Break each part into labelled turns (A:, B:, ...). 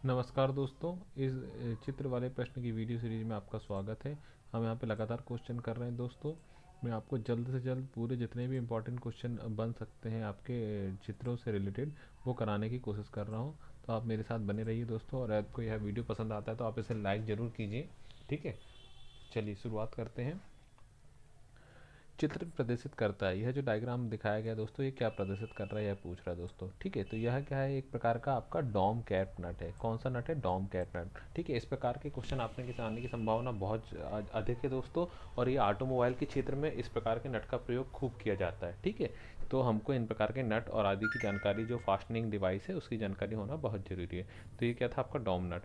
A: नमस्कार दोस्तों, इस चित्र वाले प्रश्न की वीडियो सीरीज में आपका स्वागत है। हम यहाँ पे लगातार क्वेश्चन कर रहे हैं दोस्तों। मैं आपको जल्द से जल्द पूरे जितने भी इम्पोर्टेंट क्वेश्चन बन सकते हैं आपके चित्रों से रिलेटेड वो कराने की कोशिश कर रहा हूँ। तो आप मेरे साथ बने रहिए दोस्तों, और आपको यह वीडियो पसंद आता है तो आप इसे लाइक ज़रूर कीजिए। ठीक है, चलिए शुरुआत करते हैं। चित्र प्रदर्शित करता है, यह जो डायग्राम दिखाया गया दोस्तों, ये क्या प्रदर्शित कर रहा है यह पूछ रहा है दोस्तों। ठीक है, तो यह क्या है, एक प्रकार का आपका डॉम कैट नट है। कौन सा नट है? डॉम कैट नट। ठीक है, इस प्रकार के क्वेश्चन आपने के आने की संभावना बहुत अधिक है दोस्तों। और ये ऑटोमोबाइल के क्षेत्र में इस प्रकार के नट का प्रयोग खूब किया जाता है। ठीक है, तो हमको इन प्रकार के नट और आदि की जानकारी, जो फास्टनिंग डिवाइस है उसकी जानकारी होना बहुत जरूरी है। तो ये क्या था आपका डॉम नट।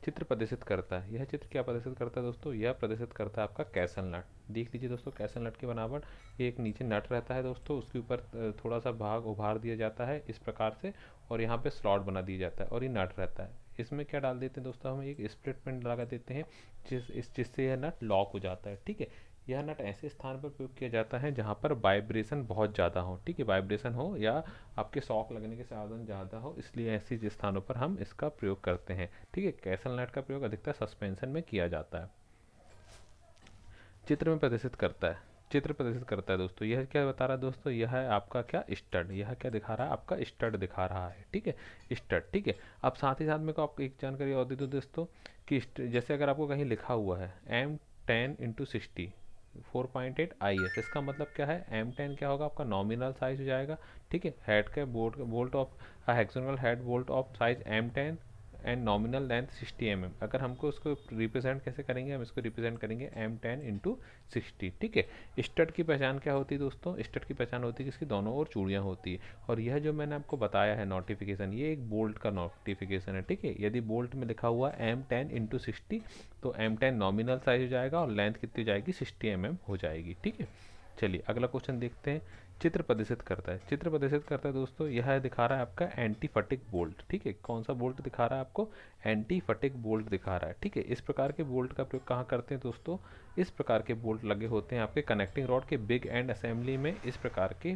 A: चित्र प्रदर्शित करता है, यह चित्र क्या प्रदर्शित करता है दोस्तों? यह प्रदर्शित करता है आपका कैसल नट। देख लीजिए दोस्तों, कैसल नट की बनावट, ये एक नीचे नट रहता है दोस्तों, उसके ऊपर थोड़ा सा भाग उभार दिया जाता है इस प्रकार से, और यहाँ पे स्लॉट बना दिया जाता है और ये नट रहता है। इसमें क्या डाल देते हैं दोस्तों, हम एक स्प्लिट पिन लगा देते हैं जिससे यह नट लॉक हो जाता है। ठीक है, यह नट ऐसे स्थान पर प्रयोग किया जाता है जहाँ पर वाइब्रेशन बहुत ज़्यादा हो। ठीक है, वाइब्रेशन हो या आपके शॉक लगने के साधन ज़्यादा हो, इसलिए ऐसी स्थानों पर हम इसका प्रयोग करते हैं। ठीक है, कैसल नट का प्रयोग अधिकतर सस्पेंशन में किया जाता है। चित्र में प्रदर्शित करता है, चित्र प्रदर्शित करता है दोस्तों, यह क्या बता रहा है दोस्तों? यह है आपका क्या, स्टड। यह क्या दिखा रहा है? आपका स्टड दिखा रहा है। ठीक है, स्टड। ठीक है, अब साथ ही साथ में को आपको एक जानकारी और दे दूँ दोस्तों कि जैसे अगर आपको कहीं लिखा हुआ है M10x60 4.8 IS, इसका मतलब क्या है? M10 क्या होगा आपका? नॉमिनल साइज हो जाएगा। ठीक है, हेड के bolt of hexagonal head bolt of size M10 and nominal length 60 mm। अगर हमको उसको रिप्रेजेंट कैसे करेंगे, हम इसको रिप्रेजेंट करेंगे M10 × 60। ठीक है, स्टड की पहचान क्या होती है दोस्तों? स्टड की पहचान होती है कि इसकी दोनों ओर चूड़ियाँ होती है। और यह जो मैंने आपको बताया है नोटिफिकेशन, ये एक बोल्ट का नोटिफिकेशन है। ठीक है, यदि बोल्ट में लिखा हुआ M10 × 60 तो M10 नॉमिनल साइज हो जाएगा और लेंथ कितनी हो जाएगी? 60 mm हो जाएगी। ठीक है, चलिए अगला क्वेश्चन देखते हैं। चित्र प्रदर्शित करता है, चित्र प्रदर्शित करता है दोस्तों, यह दिखा रहा है आपका एंटी फटिक बोल्ट। ठीक है, कौन सा बोल्ट दिखा रहा है आपको? एंटी फटिक बोल्ट दिखा रहा है। ठीक है, इस प्रकार के बोल्ट का प्रयोग कहाँ करते हैं दोस्तों? इस प्रकार के बोल्ट लगे होते हैं आपके कनेक्टिंग रॉड के बिग एंड असेंबली में। इस प्रकार के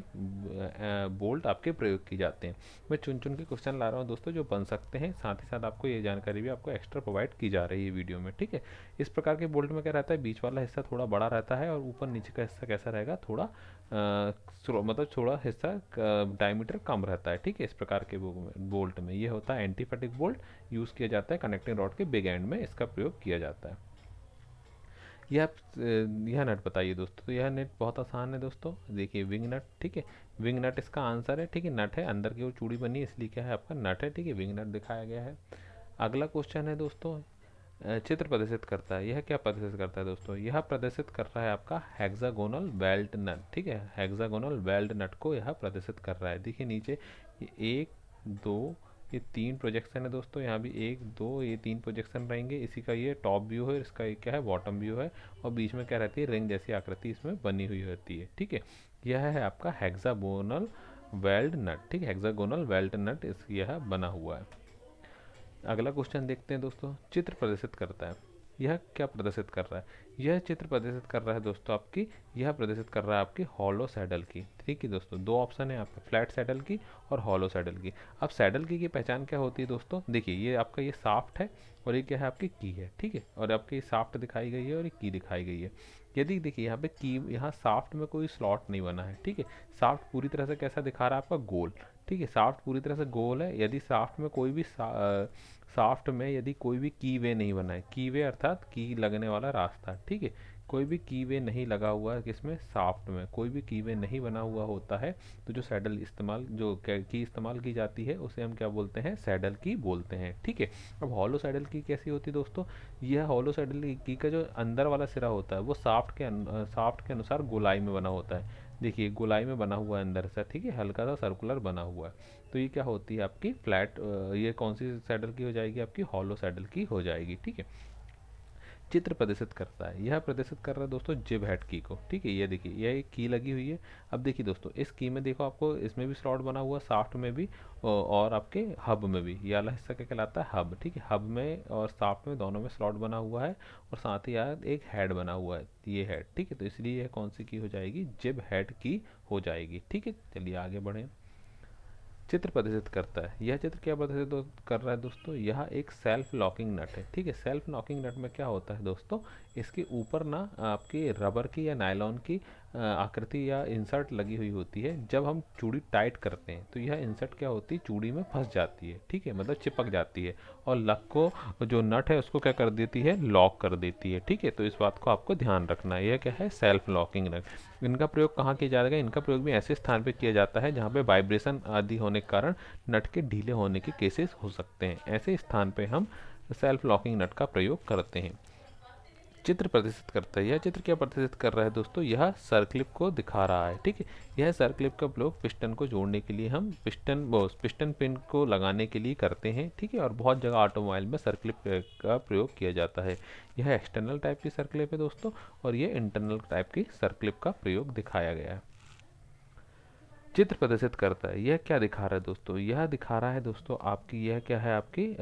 A: बोल्ट आपके प्रयोग की जाते हैं। मैं चुन चुन के क्वेश्चन ला रहा हूँ दोस्तों जो बन सकते हैं, साथ ही साथ आपको ये जानकारी भी आपको एक्स्ट्रा प्रोवाइड की जा रही है वीडियो में। ठीक है, इस प्रकार के बोल्ट में क्या रहता है, बीच वाला हिस्सा थोड़ा बड़ा रहता है और ऊपर नीचे का हिस्सा कैसा रहेगा, थोड़ा मतलब थोड़ा हिस्सा डायमीटर कम रहता है। ठीक है, इस प्रकार के बोल्ट में ये होता है एंटी फटिक बोल्ट, यूज़ किया जाता है कनेक्टिंग रॉड के बिग एंड में, इसका प्रयोग किया जाता है। यह नट बताइए दोस्तों। तो यह नट बहुत आसान है दोस्तों, देखिए विंग नट। ठीक है, विंग नट इसका आंसर है। ठीक है, नट है, अंदर की ओर चूड़ी बनी है इसलिए क्या है आपका नट है। ठीक है, विंग नट दिखाया गया है। अगला क्वेश्चन है दोस्तों, चित्र प्रदर्शित करता है, यह क्या प्रदर्शित करता है दोस्तों? यह प्रदर्शित कर रहा है आपका हेक्सागोनल वेल्ड नट। ठीक है, हेक्सागोनल वेल्ड नट को यह प्रदर्शित कर रहा है। देखिए नीचे ये एक, दो, ये तीन प्रोजेक्शन है दोस्तों, यहाँ भी एक, दो, ये तीन प्रोजेक्शन रहेंगे। इसी का ये टॉप व्यू है, इसका ये क्या है, बॉटम व्यू है। और बीच में क्या रहती है, रिंग जैसी आकृति इसमें बनी हुई होती है। ठीक है, यह है आपका हेक्सागोनल वेल्ड नट। ठीक है, हेक्सागोनल वेल्ड नट इस यह बना हुआ है। अगला क्वेश्चन देखते हैं दोस्तों, चित्र प्रदर्शित करता है, यह क्या प्रदर्शित कर रहा है? यह चित्र प्रदर्शित कर रहा है दोस्तों आपकी, यह प्रदर्शित कर रहा है आपकी हॉलो सैडल की। ठीक है दोस्तों, दो ऑप्शन है आपका, फ्लैट सैडल की और हॉलो सैडल की। अब सैडल की पहचान क्या होती है दोस्तों? देखिए ये आपका ये साफ्ट है और ये क्या है, आपकी की है। ठीक है, और आपकी साफ्ट दिखाई गई है और ये की दिखाई गई है। यदि देखिए यहाँ पे की, यहाँ साफ्ट में कोई स्लॉट नहीं बना है। ठीक है, साफ्ट पूरी तरह से कैसा दिखा रहा है आपका, गोल। ठीक है, साफ्ट पूरी तरह से गोल है। यदि साफ्ट में कोई भी साफ्ट में यदि कोई भी की वे नहीं बना है, की वे अर्थात की लगने वाला रास्ता। ठीक है, कोई भी की वे नहीं लगा हुआ है, किसमें, साफ्ट में कोई भी की वे नहीं बना हुआ होता है, तो जो सैडल इस्तेमाल, जो की इस्तेमाल की जाती है उसे हम क्या बोलते हैं, सैडल की बोलते हैं। ठीक है, अब हॉलो सैडल की कैसी होती है दोस्तों? यह हॉलो सैडल की का जो अंदर वाला सिरा होता है वो साफ्ट के अनुसार गोलाई में बना होता है। देखिए गोलाई में बना हुआ है अंदर से। ठीक है, हल्का सा सर्कुलर बना हुआ है। तो ये क्या होती है आपकी फ्लैट, ये कौन सी सैडल की हो जाएगी, आपकी हॉलो सैडल की हो जाएगी। ठीक है, चित्र प्रदर्शित करता है, यह प्रदर्शित कर रहा है दोस्तों जिब हेड की को। ठीक है, ये देखिए यह एक की लगी हुई है। अब देखिए दोस्तों, इस की में देखो आपको इसमें भी स्लॉट बना हुआ, साफ्ट में भी और आपके हब में भी। ये वाला हिस्सा क्या कहलाता है, हब। ठीक है, हब में और साफ्ट में दोनों में स्लॉट बना हुआ है, और साथ ही यार एक हेड बना हुआ है, ये हेड। ठीक है, तो इसलिए यह कौन सी की हो जाएगी, जिब हेड की हो जाएगी। ठीक है, चलिए आगे बढ़ें। चित्र प्रदर्शित करता है। यह चित्र क्या प्रदर्शित कर रहा है दोस्तों, यह एक सेल्फ लॉकिंग नट है। ठीक है, सेल्फ लॉकिंग नट में क्या होता है दोस्तों, इसके ऊपर ना आपकी रबर की या नायलॉन की आकृति या इंसर्ट लगी हुई होती है। जब हम चूड़ी टाइट करते हैं तो यह इंसर्ट क्या होती है, चूड़ी में फंस जाती है। ठीक है, मतलब चिपक जाती है और लक को, जो नट है उसको क्या कर देती है, लॉक कर देती है। ठीक है, तो इस बात को आपको ध्यान रखना है। यह क्या है, सेल्फ लॉकिंग नट। इनका प्रयोग कहाँ किया जाएगा, इनका प्रयोग भी ऐसे स्थान पर किया जाता है जहाँ पे वाइब्रेशन आदि होने के कारण नट के ढीले होने के केसेस हो सकते हैं। ऐसे स्थान पे हम सेल्फ लॉकिंग नट का प्रयोग करते हैं। चित्र प्रदर्शित करता है। यह चित्र क्या प्रदर्शित कर रहा है दोस्तों, यह सर्कलिप को दिखा रहा है। ठीक है, यह सर्कलिप का प्रयोग पिस्टन को जोड़ने के लिए हम पिस्टन पिन को लगाने के लिए करते हैं। ठीक है, और बहुत जगह ऑटोमोबाइल में सर्कलिप का प्रयोग किया जाता है। यह एक्सटर्नल टाइप की सर्कलिप है दोस्तों, और यह इंटरनल टाइप की सर्कलिप का प्रयोग दिखाया गया है। चित्र प्रदर्शित करता है। यह क्या दिखा रहा है दोस्तों, यह दिखा रहा है दोस्तों आपकी, यह क्या है आपकी,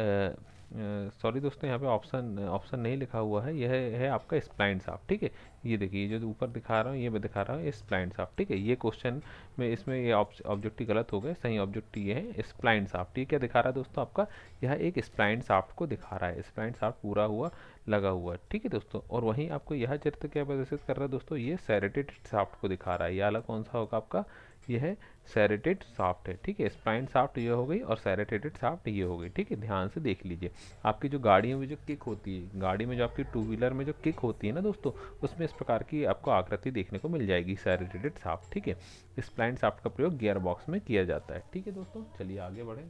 A: सॉरी दोस्तों, यहाँ पे ऑप्शन ऑप्शन नहीं लिखा हुआ है। यह है आपका स्प्लाइन शाफ्ट। ठीक है, ये देखिए, ये जो ऊपर दिखा रहा हूँ ये मैं दिखा रहा हूँ, ये स्प्लाइन शाफ्ट। ठीक है, ये क्वेश्चन में इसमें ये ऑब्जेक्टिव गलत हो गए, सही ऑब्जेक्टिव ये है स्प्लाइन शाफ्ट। ये क्या दिखा रहा है दोस्तों आपका, यह एक स्प्लाइन शाफ्ट को दिखा रहा है। स्प्लाइन शाफ्ट पूरा हुआ लगा हुआ है। ठीक है दोस्तों, और वहीं आपको यह चित्र क्या प्रदर्शित कर रहा है दोस्तों, ये सेरेटेड शाफ्ट को दिखा रहा है। ये वाला कौन सा होगा आपका, यह है सेरेटेड शाफ्ट है। ठीक है, स्प्लाइन शाफ्ट ये हो गई और सेरेटेड शाफ्ट ये हो गई। ठीक है, ध्यान से देख लीजिए। आपकी जो गाड़ियों में जो किक होती है, गाड़ी में जो आपकी टू व्हीलर में जो किक होती है ना दोस्तों, उसमें इस प्रकार की आपको आकृति देखने को मिल जाएगी, सेरेटेड शाफ्ट। ठीक है, स्प्लाइन शाफ्ट का प्रयोग गियर बॉक्स में किया जाता है। ठीक है दोस्तों, चलिए आगे बढ़ें।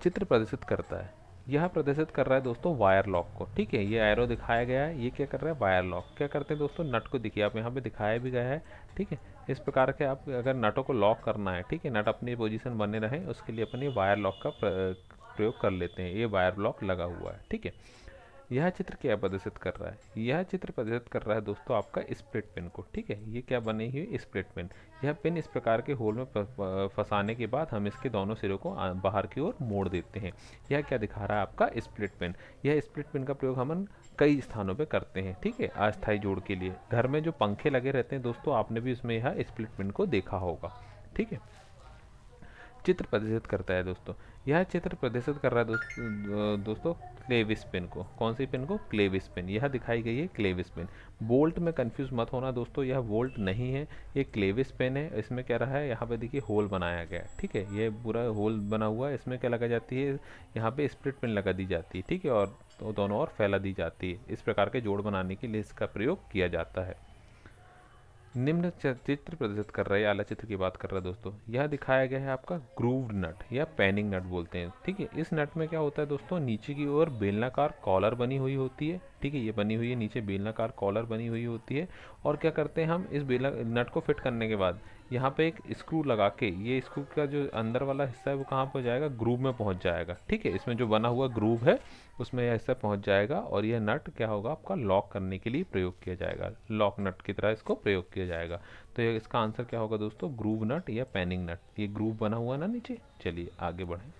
A: चित्र प्रदर्शित करता है। यह प्रदर्शित कर रहा है दोस्तों वायर लॉक को। ठीक है, ये एरो दिखाया गया है, ये क्या कर रहा है, वायर लॉक। क्या करते हैं दोस्तों, नट को देखिए आप यहाँ पे दिखाया भी गया है। ठीक है, इस प्रकार के आप अगर नटों को लॉक करना है, ठीक है, नट अपनी पोजीशन बने रहे, उसके लिए अपन ये वायर लॉक का प्रयोग कर लेते हैं। ये वायर लॉक लगा हुआ है। ठीक है, यह चित्र क्या प्रदर्शित कर रहा है, यह चित्र प्रदर्शित कर रहा है दोस्तों आपका स्प्लिट पिन को। ठीक है, ये क्या बनी हुई स्प्लिट पिन। यह पिन इस प्रकार के होल में फंसाने के बाद हम इसके दोनों सिरों को बाहर की ओर मोड़ देते हैं। यह क्या दिखा रहा है आपका स्प्लिट पिन। यह स्प्लिट पिन का प्रयोग हम कई स्थानों पे करते हैं। ठीक है, अस्थायी जोड़ के लिए घर में जो पंखे लगे रहते हैं दोस्तों, आपने भी इसमें यह स्प्लिट पिन को देखा होगा। ठीक है, चित्र प्रदर्शित करता है दोस्तों। यह चित्र प्रदर्शित कर रहा है दोस्तों क्लेविस पेन को। कौन सी पेन को, क्लेविस पेन। यह दिखाई गई है क्लेविस पेन। बोल्ट में कंफ्यूज मत होना दोस्तों, यह बोल्ट नहीं है, ये क्लेविस पेन है। इसमें क्या रहा है, यहाँ पे देखिए होल बनाया गया है। ठीक है, ये पूरा होल बना हुआ है, इसमें क्या लगा जाती है, यहाँ पे स्प्लिट पेन लगा दी जाती है। ठीक है, और तो दोनों ओर फैला दी जाती है। इस प्रकार के जोड़ बनाने के लिए इसका प्रयोग किया जाता है। निम्न चित्र प्रदर्शित कर रहा है, आला चित्र की बात कर रहा है दोस्तों। यह दिखाया गया है आपका ग्रूव्ड नट या पैनिंग नट बोलते हैं। ठीक है, इस नट में क्या होता है दोस्तों, नीचे की ओर बेलनाकार कॉलर बनी हुई होती है। ठीक है, ये बनी हुई है, नीचे बेलनाकार कॉलर बनी हुई होती है। और क्या करते हैं हम, इस बेला नट को फिट करने के बाद यहाँ पे एक स्क्रू लगा के, ये स्क्रू का जो अंदर वाला हिस्सा है वो कहाँ पर जाएगा, ग्रूव में पहुँच जाएगा। ठीक है, इसमें जो बना हुआ ग्रूव है उसमें यह हिस्सा पहुँच जाएगा और यह नट क्या होगा आपका लॉक करने के लिए प्रयोग किया जाएगा। लॉक नट की तरह इसको प्रयोग किया जाएगा। तो ये इसका आंसर क्या होगा दोस्तों, ग्रूव नट या पैनिंग नट। ये ग्रूव बना हुआ ना नीचे। चलिए आगे बढ़ें।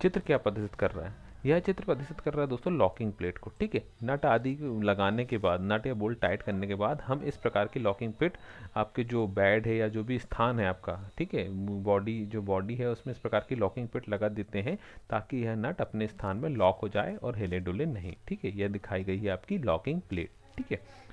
A: चित्र क्या प्रदर्शित कर रहा है, यह चित्र प्रदर्शित कर रहा है दोस्तों लॉकिंग प्लेट को। ठीक है, नट आदि लगाने के बाद, नट या बोल्ट टाइट करने के बाद हम इस प्रकार की लॉकिंग प्लेट आपके जो बेड है या जो भी स्थान है आपका, ठीक है, बॉडी जो बॉडी है उसमें इस प्रकार की लॉकिंग प्लेट लगा देते हैं ताकि यह नट अपने स्थान में लॉक हो जाए और हिले डुले नहीं। ठीक है, यह दिखाई गई है आपकी लॉकिंग प्लेट। ठीक है,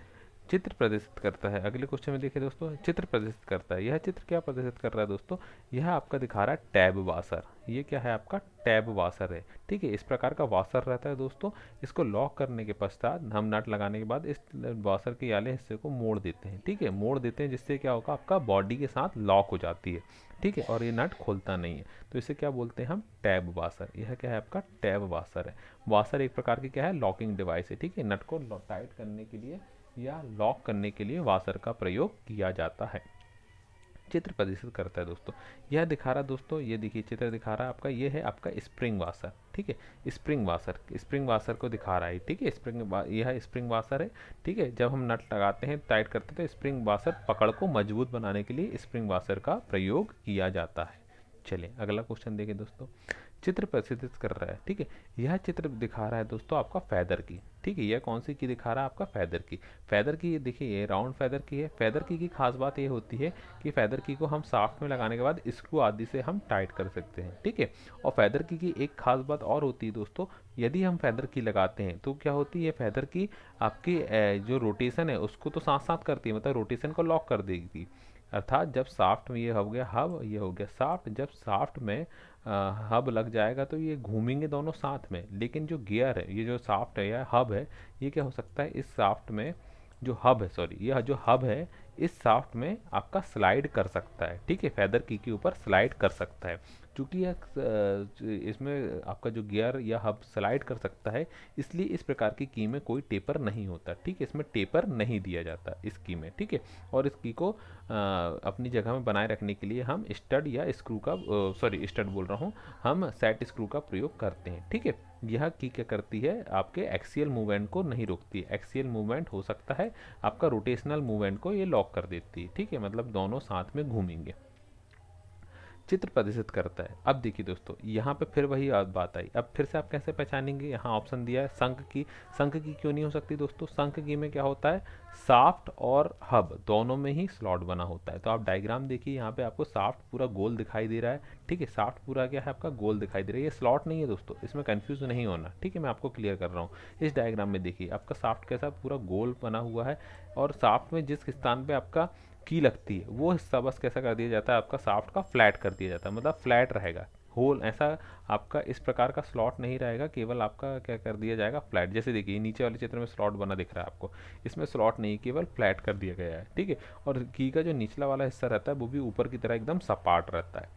A: चित्र प्रदर्शित करता है। अगले क्वेश्चन में देखिए दोस्तों, चित्र प्रदर्शित करता है। यह चित्र क्या प्रदर्शित कर रहा है दोस्तों, यह आपका दिखा रहा है टैब वाशर। ये क्या है आपका, टैब वाशर है। ठीक है, इस प्रकार का वाशर रहता है दोस्तों। इसको लॉक करने के पश्चात हम नट लगाने के बाद इस वाशर के आले हिस्से को मोड़ देते हैं। ठीक है, मोड़ देते हैं जिससे क्या होगा, आपका बॉडी के साथ लॉक हो जाती है। ठीक है, और ये नट खोलता नहीं है, तो इसे क्या बोलते हैं हम, टैब वाशर। यह क्या है आपका, टैब वाशर है। वाशर एक प्रकार की क्या है, लॉकिंग डिवाइस है। ठीक है, नट को टाइट करने के लिए या लॉक करने के लिए वाशर का प्रयोग किया जाता है। चित्र प्रदर्शित करता है दोस्तों। यह दिखा रहा दोस्तों, ये देखिए चित्र दिखा रहा है आपका, ये है आपका स्प्रिंग वाशर। ठीक है, स्प्रिंग वाशर को दिखा रहा है। ठीक है, यह स्प्रिंग वाशर है। ठीक है, जब हम नट लगाते हैं, टाइट करते हैं, तो स्प्रिंग वाशर पकड़ को मजबूत बनाने के लिए स्प्रिंग वाशर का प्रयोग किया जाता है। चलिए अगला क्वेश्चन देखिए दोस्तों। चित्र प्रदर्शित कर रहा है, ठीक है, यह चित्र दिखा रहा है दोस्तों आपका फैदर की, ठीक है, यह कौन सी की दिखा रहा है आपका फैदर की। फैदर की ये देखिए, ये राउंड फैदर की है। फैदर की खास बात ये होती है कि फैदर की को हम साफ्ट में लगाने के बाद स्क्रू आदि से हम टाइट कर सकते हैं, ठीक है। और फैदर की एक खास बात और होती है दोस्तों, यदि हम फैदर की लगाते हैं तो क्या होती है, फैदर की आपकी जो रोटेशन है उसको तो साथ साथ करती है, मतलब रोटेशन को लॉक कर देगी। अर्थात जब साफ्ट में ये हो गया हब, ये हो गया साफ्ट, जब साफ्ट में हब लग जाएगा तो ये घूमेंगे दोनों साथ में। लेकिन जो गियर है, ये जो साफ्ट है या हब है, ये क्या हो सकता है, इस साफ्ट में जो हब है, सॉरी, यह जो हब है इस साफ्ट में आपका स्लाइड कर सकता है, ठीक है, फैदर की के ऊपर स्लाइड कर सकता है। चूंकि यह इसमें आपका जो गियर या हब स्लाइड कर सकता है, इसलिए इस प्रकार की में कोई टेपर नहीं होता, ठीक है, इसमें टेपर नहीं दिया जाता इस की में, ठीक है। और इस की को अपनी जगह में बनाए रखने के लिए हम स्टड या स्क्रू का, सॉरी स्टड बोल रहा हूँ, हम सेट स्क्रू का प्रयोग करते हैं, ठीक है। यह की क्या करती है, आपके एक्सियल मूवमेंट को नहीं रोकती है। एक्सियल मूवमेंट हो सकता है, आपका रोटेशनल मूवमेंट को ये लॉक कर देती है, ठीक है, मतलब दोनों साथ में घूमेंगे। चित्र प्रदर्शित करता है। अब देखिए दोस्तों, यहाँ पे फिर वही बात आई। अब फिर से आप कैसे पहचानेंगे, यहाँ ऑप्शन दिया है शंख की। शंख की क्यों नहीं हो सकती दोस्तों, शंख की में क्या होता है, साफ्ट और हब दोनों में ही स्लॉट बना होता है। तो आप डायग्राम देखिए, यहाँ पे आपको साफ्ट पूरा गोल दिखाई दे रहा है, ठीक है, साफ्ट पूरा क्या है आपका गोल दिखाई दे रहा है, ये स्लॉट नहीं है दोस्तों, इसमें कंफ्यूज नहीं होना, ठीक है, मैं आपको क्लियर कर रहा हूँ। इस डायग्राम में देखिए आपका साफ्ट कैसा पूरा गोल बना हुआ है, और साफ्ट में जिस स्थान पे आपका की लगती है वो हिस्सा बस कैसा कर दिया जाता है, आपका साफ्ट का फ्लैट कर दिया जाता है, मतलब फ्लैट रहेगा, होल ऐसा आपका इस प्रकार का स्लॉट नहीं रहेगा, केवल आपका क्या कर दिया जाएगा, फ्लैट। जैसे देखिए नीचे वाले चित्र में स्लॉट बना दिख रहा है आपको, इसमें स्लॉट नहीं, केवल फ्लैट कर दिया गया है, ठीक है। और की का जो निचला वाला हिस्सा रहता है वो भी ऊपर की तरह एकदम सपाट रहता है,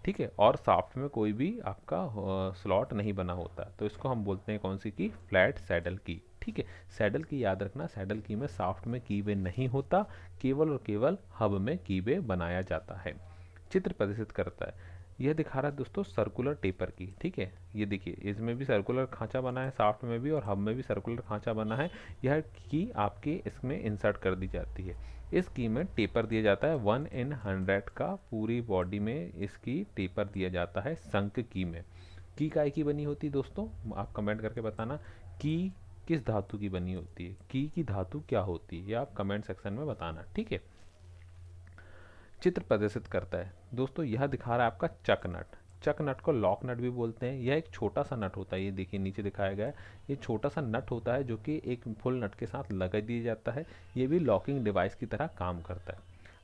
A: ठीक है। और सॉफ्ट में कोई भी आपका स्लॉट नहीं बना होता, तो इसको हम बोलते हैं कौन सी की, फ्लैट सैडल की, ठीक है। सैडल की याद रखना, सैडल की में सॉफ्ट में कीवे नहीं होता, केवल और केवल हब में कीवे बनाया जाता है। चित्र प्रदर्शित करता है, यह दिखा रहा है दोस्तों सर्कुलर टेपर की, ठीक है। ये देखिए इसमें भी सर्कुलर खांचा बना है, सॉफ्ट में भी और हब में भी सर्कुलर खांचा बना है। यह की आपके इसमें इंसर्ट कर दी जाती है। इस की में टेपर दिया जाता है 1/100 का, पूरी बॉडी में इसकी टेपर दिया जाता है शंख की में। की काय की बनी होती है दोस्तों, आप कमेंट करके बताना की किस धातु की बनी होती है, की धातु क्या होती है, ये आप कमेंट सेक्शन में बताना, ठीक है। चित्र प्रदर्शित करता है दोस्तों, यह दिखा रहा है आपका चक नट। चक नट को लॉक नट भी बोलते हैं। यह एक छोटा सा नट होता है, ये देखिए नीचे दिखाया गया है, ये छोटा सा नट होता है जो कि एक फुल नट के साथ लगा दिया जाता है। ये भी लॉकिंग डिवाइस की तरह काम करता है।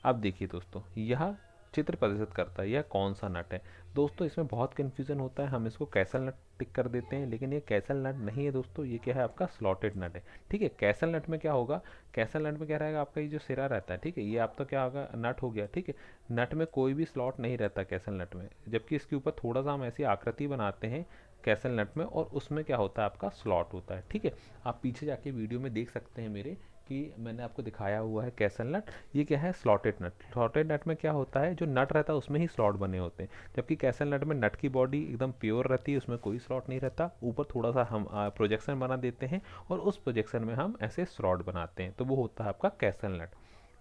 A: अब देखिए दोस्तों, यह चित्र प्रदर्शित करता है यह कौन सा नट है। दोस्तों इसमें बहुत कन्फ्यूजन होता है, हम इसको कैसल नट टिक कर देते हैं, लेकिन ये कैसल नट नहीं है दोस्तों, ये क्या है आपका स्लॉटेड नट है, ठीक है। कैसल नट में क्या होगा, कैसल नट में क्या रहेगा, आपका ये जो सिरा रहता है, ठीक है, ये आप तो क्या होगा नट हो गया, ठीक है। नट में कोई भी स्लॉट नहीं रहता कैसल नट में, जबकि इसके ऊपर थोड़ा सा हम ऐसी आकृति बनाते हैं कैसल नट में, और उसमें क्या होता है आपका स्लॉट होता है, ठीक है। आप पीछे जाके वीडियो में देख सकते हैं मेरे कि मैंने आपको दिखाया हुआ है कैसल नट। ये क्या है, स्लॉटेड नट। स्लॉटेड नट में क्या होता है, जो नट रहता है उसमें ही स्लॉट बने होते हैं, जबकि कैसल नट में नट की बॉडी एकदम प्योर रहती है, उसमें कोई स्लॉट नहीं रहता, ऊपर थोड़ा सा हम प्रोजेक्शन बना देते हैं और उस प्रोजेक्शन में हम ऐसे स्लॉट बनाते हैं, तो वो होता है आपका कैसल नट।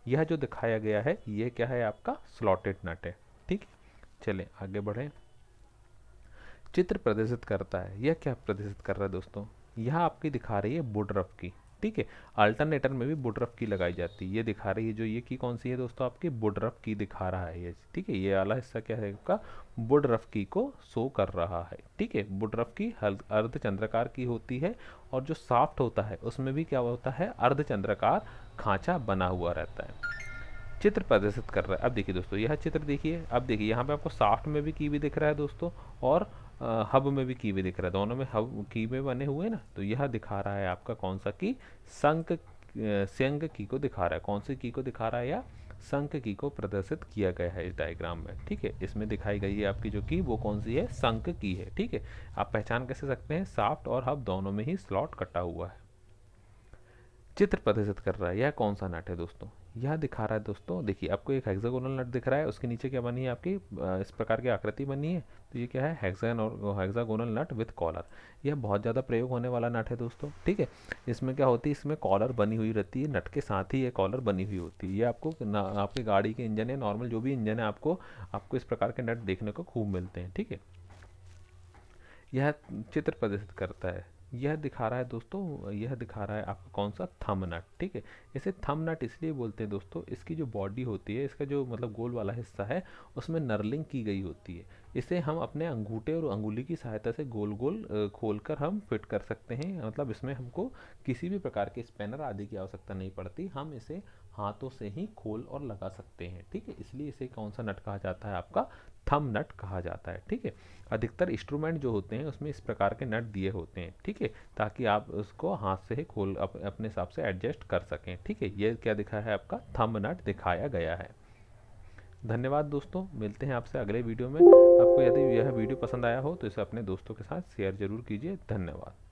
A: यह जो दिखाया गया है ये क्या है आपका स्लॉटेड नट है, ठीक है। चले आगे बढ़े। चित्र प्रदर्शित करता है, यह क्या प्रदर्शित कर रहा है दोस्तों, यह आपकी दिखा रही है वुडरफ की, ठीक है। अल्टरनेटर में भी वुडरफ की लगाई जाती है, ये दिखा रही है जो ये की कौन सी है दोस्तों, आपकी वुडरफ की दिखा रहा है ये, ठीक है। ये वाला हिस्सा क्या है आपका, वुडरफ की को शो कर रहा है, ठीक है। वुडरफ की अर्धचंद्राकार की होती है, और जो सॉफ्ट होता है उसमें भी क्या होता है, अर्धचंद्राकार खांचा बना हुआ रहता है। चित्र प्रदर्शित कर रहा है। अब देखिए दोस्तों, यह चित्र देखिए, अब देखिए यहाँ पे आपको सॉफ्ट में भी की भी दिख रहा है दोस्तों, और हब में भी की भी दिख रहा है, दोनों में हब की में बने हुए हैं ना। तो यह दिखा रहा है आपका कौन सा की, शंख की को दिखा रहा है, कौन सी की को दिखा रहा है, या शंख की को प्रदर्शित किया गया है इस डायग्राम में, ठीक है। इसमें दिखाई गई है आपकी जो की वो कौन सी है, शंख की है, ठीक है। आप पहचान कैसे सकते हैं, सॉफ्ट और हब दोनों में ही स्लॉट कटा हुआ है। चित्र प्रदर्शित कर रहा है, यह कौन सा नट है दोस्तों, यह दिखा रहा है दोस्तों, देखिए आपको एक हेक्सागोनल नट दिख रहा है, उसके नीचे क्या बनी है आपकी इस प्रकार की आकृति बनी है। तो ये क्या है, हेक्सागोनल नट विथ कॉलर। यह बहुत ज़्यादा प्रयोग होने वाला नट है दोस्तों, ठीक है। इसमें क्या होती है, इसमें कॉलर बनी हुई रहती है, नट के साथ ही ये कॉलर बनी हुई होती है। ये आपको आपकी गाड़ी के इंजन है, नॉर्मल जो भी इंजन है, आपको इस प्रकार के नट देखने को खूब मिलते हैं, ठीक है। यह चित्र प्रदर्शित करता है, यह दिखा रहा है दोस्तों, यह दिखा रहा है आपका कौन सा, थंब नट, ठीक है। इसे थंब नट इसलिए बोलते हैं दोस्तों, इसकी जो बॉडी होती है, इसका जो मतलब गोल वाला हिस्सा है, उसमें नर्लिंग की गई होती है। इसे हम अपने अंगूठे और अंगुली की सहायता से गोल गोल खोल कर हम फिट कर सकते हैं, मतलब इसमें हमको किसी भी प्रकार के स्पैनर आदि की आवश्यकता नहीं पड़ती, हम इसे हाथों से ही खोल और लगा सकते हैं, ठीक है। इसलिए इसे कौन सा नट कहा जाता है, आपका थंब नट कहा जाता है, ठीक है। अधिकतर इंस्ट्रूमेंट जो होते हैं उसमें इस प्रकार के नट दिए होते हैं, ठीक है, ताकि आप उसको हाथ से ही खोल अपने हिसाब से एडजस्ट कर सकें, ठीक है। ये क्या दिखा है, आपका थंब नट दिखाया गया है। धन्यवाद दोस्तों, मिलते हैं आपसे अगले वीडियो में। आपको यदि यह वीडियो पसंद आया हो तो इसे अपने दोस्तों के साथ शेयर जरूर कीजिए। धन्यवाद।